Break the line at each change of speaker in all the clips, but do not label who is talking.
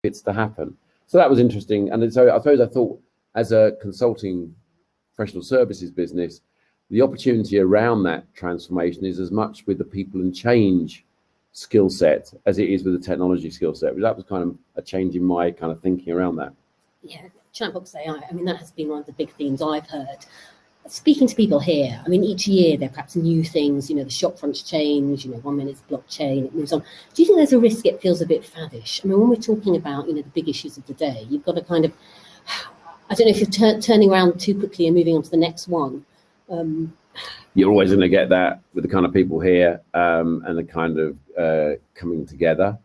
it's to happen. So that was interesting. And so I suppose I thought, as a consulting professional services business, the opportunity around that transformation is as much with the people and change skill set as it is with the technology skill set. That was kind of a change in my kind of thinking around that.
Yeah, chatbox AI, I mean, that has been one of the big themes I've heard. Speaking to people here, I mean, each year there are perhaps new things, the shop fronts change, 1 minute it's blockchain, it moves on. Do you think there's a risk it feels a bit faddish? I mean, when we're talking about, the big issues of the day, you've got to kind of, I don't know if you're turning around too quickly and moving on to the next one.
You're always going to get that with the kind of people here and the kind of coming together.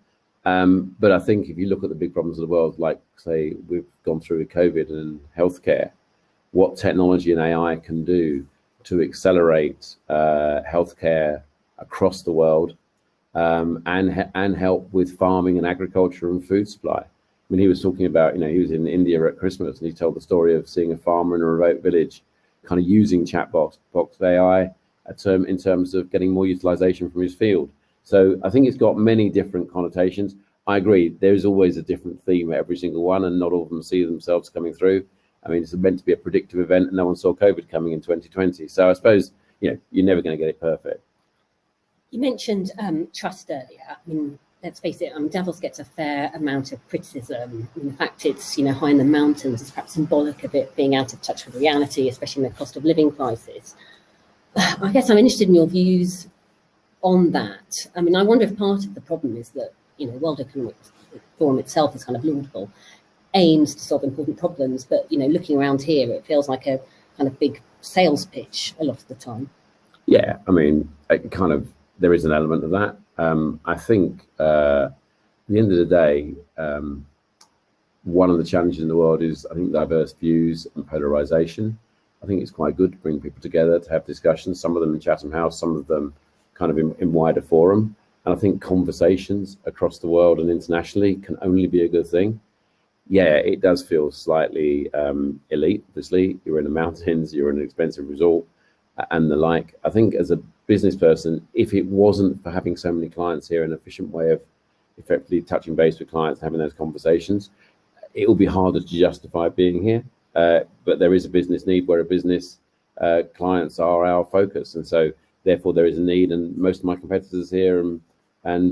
But I think if you look at the big problems of the world, like, say, we've gone through with COVID and healthcare, what technology and AI can do to accelerate healthcare across the world and help with farming and agriculture and food supply. I mean, he was talking about, he was in India at Christmas and he told the story of seeing a farmer in a remote village kind of using chatbox AI in terms of getting more utilization from his field. So I think it's got many different connotations. I agree, there's always a different theme at every single one and not all of them see themselves coming through. I mean, it's meant to be a predictive event and no one saw COVID coming in 2020. So I suppose, you're never going to get it perfect.
You mentioned trust earlier. I mean, let's face it, Davos gets a fair amount of criticism. I mean, the fact it's, high in the mountains is perhaps symbolic of it being out of touch with reality, especially in the cost of living crisis. I guess I'm interested in your views on that. I mean, I wonder if part of the problem is that, World Economic Forum itself is kind of laudable, aims to solve important problems, but looking around here, it feels like a kind of big sales pitch a lot of the time.
Yeah, I mean, there is an element of that. I think at the end of the day, one of the challenges in the world is, I think, diverse views and polarization. I think it's quite good to bring people together to have discussions, some of them in Chatham House, some of them kind of in wider forum. And I think conversations across the world and internationally can only be a good thing. Yeah, it does feel slightly elite, obviously. You're in the mountains, you're in an expensive resort and the like. I think as a business person, if it wasn't for having so many clients here, an efficient way of effectively touching base with clients, having those conversations, it will be harder to justify being here. But there is a business need where a business clients are our focus. And so therefore there is a need, and most of my competitors here and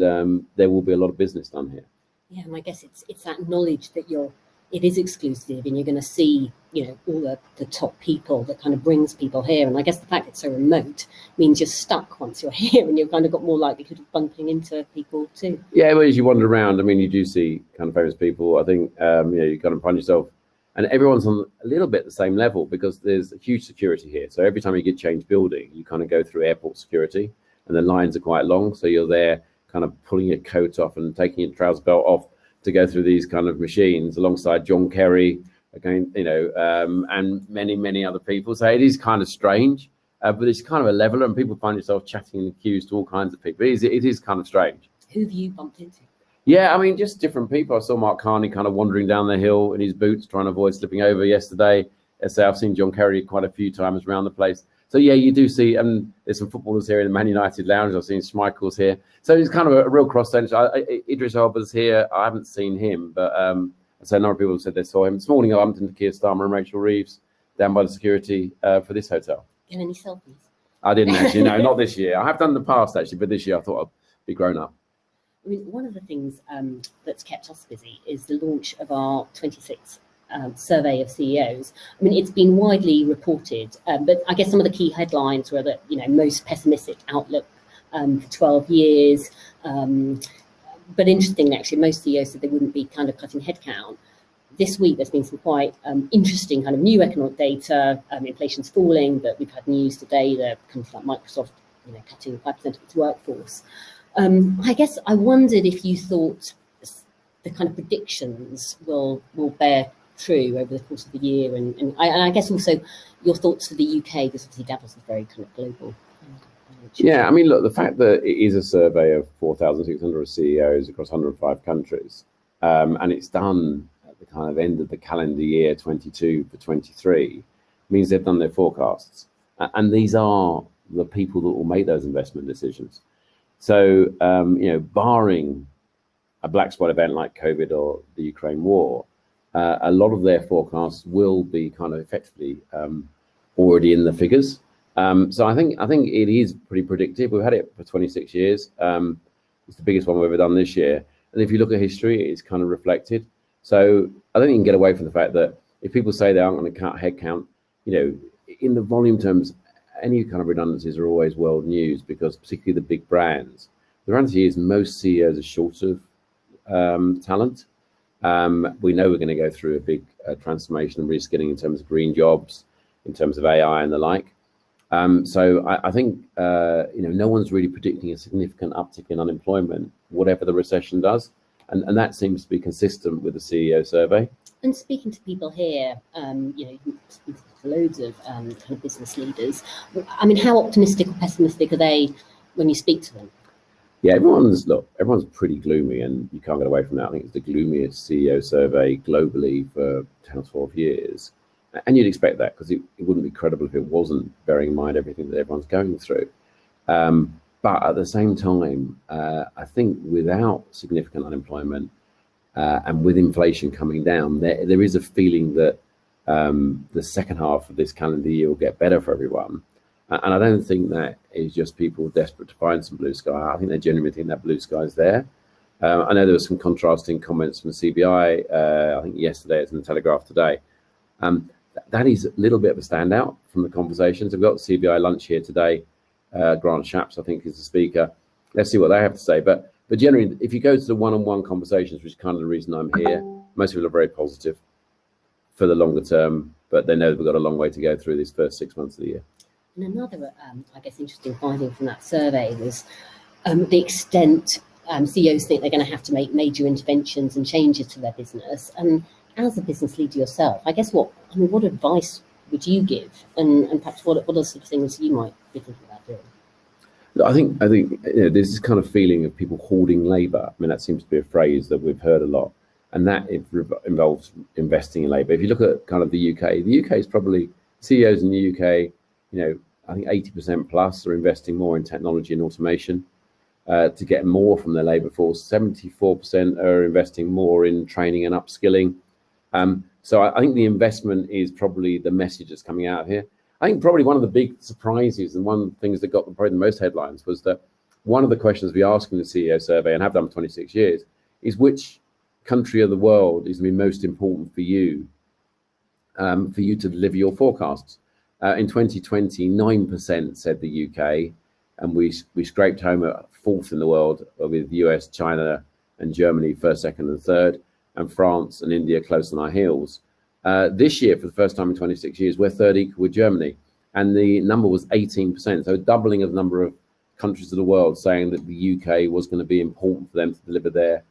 there will be a lot of business done here.
Yeah, and I guess it's that knowledge that it is exclusive and you're going to see, all the top people that kind of brings people here. And I guess the fact it's so remote means you're stuck once you're here and you've kind of got more likelihood of bumping into people too.
Yeah, well, as you wander around, I mean, you do see kind of famous people. I think, you kind of find yourself, and everyone's on a little bit the same level because there's a huge security here. So every time you get changed building, you kind of go through airport security and the lines are quite long. So you're there kind of pulling your coat off and taking your trouser belt off to go through these kind of machines alongside John Kerry, again, and many, many other people. So it is kind of strange, but it's kind of a leveler and people find yourself chatting in the queues to all kinds of people. It is kind of strange.
Who have you bumped into?
Yeah, I mean, just different people. I saw Mark Carney kind of wandering down the hill in his boots, trying to avoid slipping over yesterday. As I say, I've seen John Kerry quite a few times around the place. So yeah, you do see, there's some footballers here in the Man United lounge. I've seen Schmeichel's here. So it's kind of a real cross section. Idris Elba's here. I haven't seen him, but I say a number of people said they saw him. This morning I bumped into Keir Starmer and Rachel Reeves down by the security for this hotel.
Get any selfies?
I didn't actually, no, not this year. I have done in the past actually, but this year I thought I'd be grown up.
I mean, one of the things that's kept us busy is the launch of our 26th survey of CEOs. I mean, it's been widely reported, but I guess some of the key headlines were that, most pessimistic outlook for 12 years. But interestingly, actually, most CEOs said they wouldn't be kind of cutting headcount. This week, there's been some quite interesting kind of new economic data. Inflation's falling, but we've had news today that companies like Microsoft, cutting 5% of its workforce. I guess I wondered if you thought the kind of predictions will bear true over the course of the year, and I guess also your thoughts for the UK, because obviously Davos is very kind of global.
Yeah, I mean, look, the fact that it is a survey of 4,600 CEOs across 105 countries, and it's done at the kind of end of the calendar year 22 for 23, means they've done their forecasts, and these are the people that will make those investment decisions. So, barring a black swan event like COVID or the Ukraine war, a lot of their forecasts will be kind of effectively already in the figures. So I think it is pretty predictive. We've had it for 26 years. It's the biggest one we've ever done this year. And if you look at history, it's kind of reflected. So I don't think you can get away from the fact that if people say they aren't going to cut headcount, in the volume terms, any kind of redundancies are always world news, because particularly the big brands, the reality is most CEOs are short of talent. We know we're going to go through a big transformation and reskilling in terms of green jobs, in terms of AI and the like. So I think no one's really predicting a significant uptick in unemployment, whatever the recession does, and that seems to be consistent with the CEO survey.
And speaking to people here, you speak to loads of kind of business leaders. I mean, how optimistic or pessimistic are they when you speak to them?
Yeah, everyone's pretty gloomy, and you can't get away from that. I think it's the gloomiest CEO survey globally for 10 or 12 years. And you'd expect that, because it wouldn't be credible if it wasn't, bearing in mind everything that everyone's going through. But at the same time, I think without significant unemployment and with inflation coming down, there is a feeling that the second half of this calendar year will get better for everyone. And I don't think that is just people desperate to find some blue sky. I think they genuinely think that blue sky is there. I know there were some contrasting comments from the CBI, I think yesterday, it's in the Telegraph today. That is a little bit of a standout from the conversations. We've got CBI lunch here today. Grant Shapps, I think, is the speaker. Let's see what they have to say. But generally, if you go to the one-on-one conversations, which is kind of the reason I'm here, most people are very positive for the longer term, but they know we've got a long way to go through these first 6 months of the year.
And another, I guess, interesting finding from that survey was the extent CEOs think they're going to have to make major interventions and changes to their business. And as a business leader yourself, I guess what advice would you give, and perhaps what are the sort of things you might be thinking about doing?
I think there's this kind of feeling of people hoarding labour. I mean, that seems to be a phrase that we've heard a lot, and that involves investing in labour. If you look at kind of the UK is probably, CEOs in the UK, I think 80% plus are investing more in technology and automation to get more from their labour force. 74% are investing more in training and upskilling. So I think the investment is probably the message that's coming out of here. I think probably one of the big surprises, and one of the things that got probably the most headlines, was that one of the questions we ask in the CEO survey, and have done for 26 years, is which country of the world is going to be most important for you to deliver your forecasts. In 2020, 9% said the UK, and we scraped home at fourth in the world, with the US, China, and Germany first, second, and third, and France and India close on our heels. This year, for the first time in 26 years, we're third equal with Germany, and the number was 18%. So a doubling of the number of countries of the world saying that the UK was going to be important for them to deliver their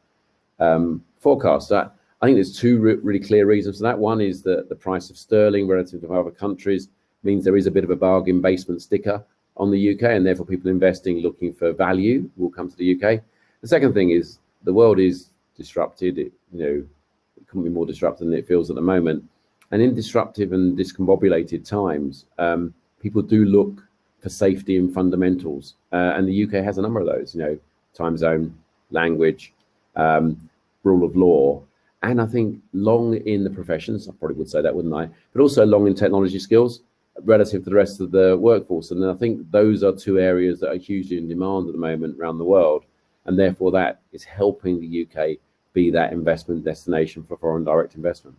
forecasts. So I think there's two really clear reasons for that. One is that the price of sterling relative to other countries means there is a bit of a bargain basement sticker on the UK, and therefore people investing looking for value will come to the UK. The second thing is the world is disrupted. It couldn't be more disrupted than it feels at the moment. And in disruptive and discombobulated times, people do look for safety and fundamentals. And the UK has a number of those, time zone, language, rule of law. And I think long in the professions, I probably would say that, wouldn't I? But also long in technology skills relative to the rest of the workforce. And I think those are two areas that are hugely in demand at the moment around the world. And therefore that is helping the UK be that investment destination for foreign direct investment.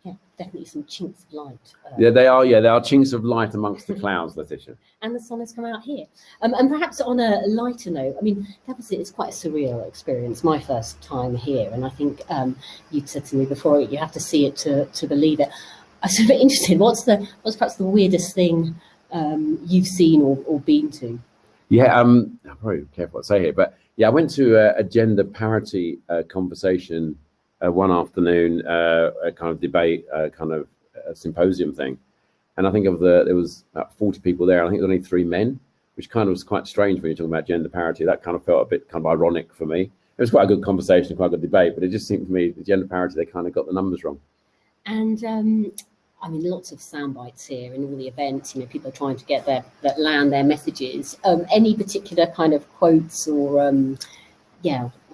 Yeah, definitely some chinks of light.
Yeah, they are chinks of light amongst the clouds, Letitia.
And the sun has come out here. And perhaps on a lighter note, I mean, Davos is quite a surreal experience, my first time here. And I think you'd said to me before, you have to see it to believe it. I'm sort of interested, what's perhaps the weirdest thing you've seen or been to?
Yeah, I'm probably careful what I say here, but yeah, I went to a gender parity conversation one afternoon, a kind of debate, kind of a symposium thing. And I think there was about 40 people there. And I think there were only 3 men, which kind of was quite strange when you're talking about gender parity. That kind of felt a bit kind of ironic for me. It was quite a good conversation, quite a good debate, but it just seemed to me the gender parity, they kind of got the numbers wrong.
And I mean, lots of sound bites here in all the events. People are trying to land their messages. Any particular kind of quotes or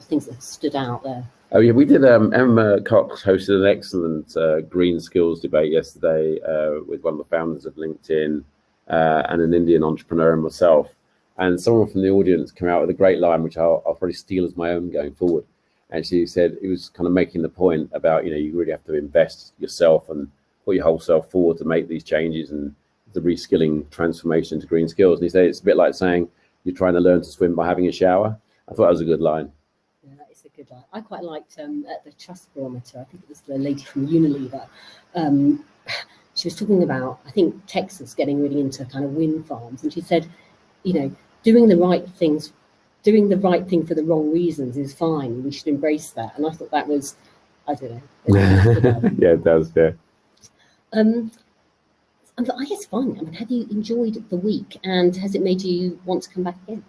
things that have stood out there?
Oh yeah, we did. Emma Cox hosted an excellent green skills debate yesterday with one of the founders of LinkedIn and an Indian entrepreneur and myself. And someone from the audience came out with a great line, which I'll probably steal as my own going forward. And she said it was kind of making the point about, you really have to invest yourself and put your whole self forward to make these changes and the reskilling transformation to green skills. And he said it's a bit like saying you're trying to learn to swim by having a shower. I thought that was a good line.
Yeah, that is a good line. I quite liked at the Trust Barometer, I think it was the lady from Unilever. She was talking about, I think, Texas getting really into kind of wind farms. And she said, doing the right thing for the wrong reasons is fine. We should embrace that. And I thought that was, I don't know.
Yeah, it does. Yeah.
I guess fine. I mean, have you enjoyed the week, and has it made you want to come back again?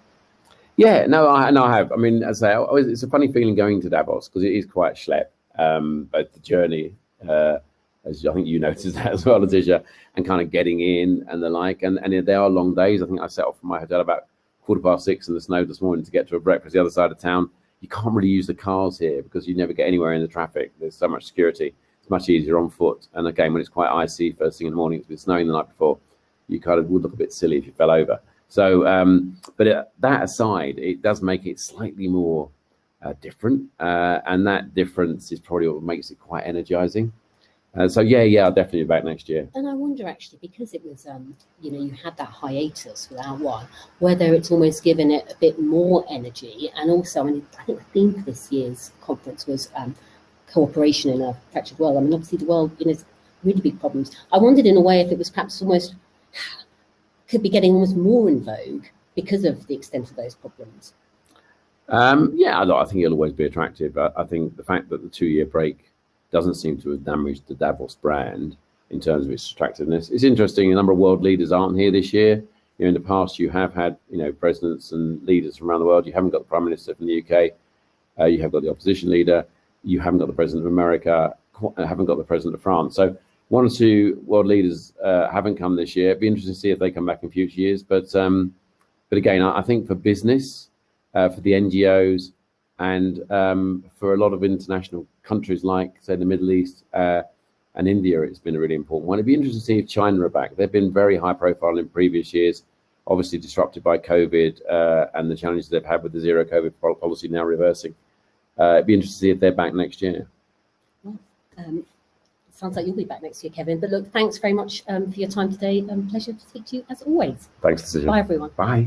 Yeah, no, I have. I mean, as I say, it's a funny feeling going to Davos because it is quite schlep. Both the journey, as I think you noticed that as well, Letitia, and kind of getting in and the like. And they are long days. I think I set off from my hotel about 6:15 in the snow this morning to get to a breakfast the other side of town. You can't really use the cars here because you never get anywhere in the traffic. There's so much security. It's much easier on foot. And again, when it's quite icy first thing in the morning, it's been snowing the night before, you kind of would look a bit silly if you fell over. So, that aside, it does make it slightly more different. And that difference is probably what makes it quite energizing. So yeah, I'll definitely be back next year.
And I wonder actually, because it was, you had that hiatus without one, whether it's almost given it a bit more energy. And also, I mean, I think the theme for this year's conference was cooperation in a fractured world. I mean, obviously the world, has really big problems. I wondered in a way if it was perhaps almost, could be getting almost more in vogue because of the extent of those problems.
Yeah, I think it'll always be attractive. I think the fact that the 2-year break doesn't seem to have damaged the Davos brand in terms of its attractiveness. It's interesting, a number of world leaders aren't here this year. In the past, you have had, presidents and leaders from around the world. You haven't got the Prime Minister from the UK. You have got the opposition leader. You haven't got the President of America. Haven't got the President of France. So 1 or 2 world leaders haven't come this year. It'd be interesting to see if they come back in future years. But again, I think for business, for the NGOs, and for a lot of international countries like, say, the Middle East and India, it's been a really important one. It'd be interesting to see if China are back. They've been very high profile in previous years, obviously disrupted by COVID and the challenges they've had with the zero COVID policy now reversing. It'd be interesting to see if they're back next year.
Well, sounds like you'll be back next year, Kevin. But look, thanks very much for your time today. Pleasure to speak to you as always.
Thanks, Decision.
Bye, everyone.
Bye.